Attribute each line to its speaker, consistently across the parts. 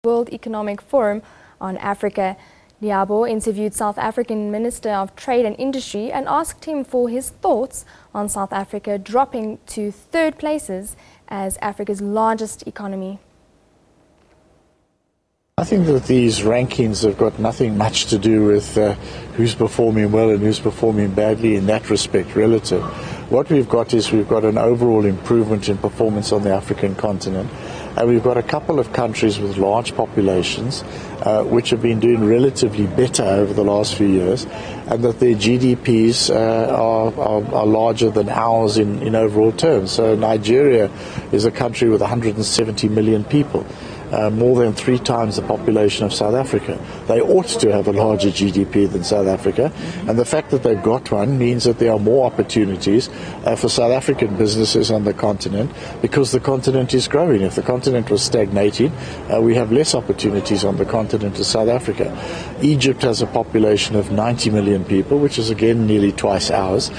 Speaker 1: World Economic Forum on Africa. Liabo interviewed South African Minister of Trade and Industry and asked him for his thoughts on South Africa dropping to third places as Africa's largest economy.
Speaker 2: I think that these rankings have got nothing much to do with who's performing well and who's performing badly in that respect relative. What we've got is we've got an overall improvement in performance on the African continent. And we've got a couple of countries with large populations which have been doing relatively better over the last few years, and that their GDPs are larger than ours in overall terms. So Nigeria is a country with 170 million people. More than 3 times the population of South Africa. They ought to have a larger GDP than South Africa, and the fact that they've got one means that there are more opportunities for South African businesses on the continent, because the continent is growing. If the continent was stagnating, we have less opportunities on the continent as South Africa. Egypt has a population of 90 million people, which is again nearly twice ours.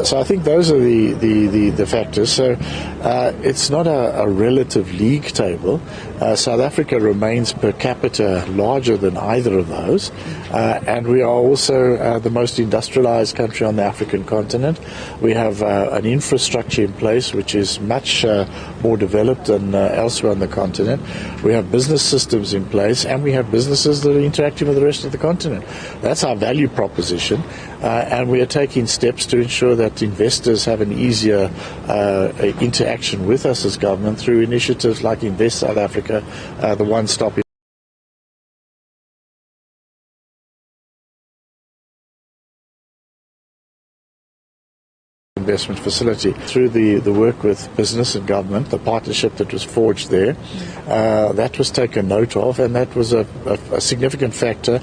Speaker 2: So I think those are the factors. So it's not a relative league table. South Africa remains per capita larger than either of those, and we are also the most industrialized country on the African continent. We have an infrastructure in place which is much more developed than elsewhere on the continent. We have business systems in place, and we have businesses that are interacting with the rest of the continent. That's our value proposition, and we are taking steps to ensure that investors have an easier interaction with us as government through initiatives like Invest South Africa, the one-stop investment facility. Through the work with business and government, the partnership that was forged there, that was taken note of, and that was a significant factor.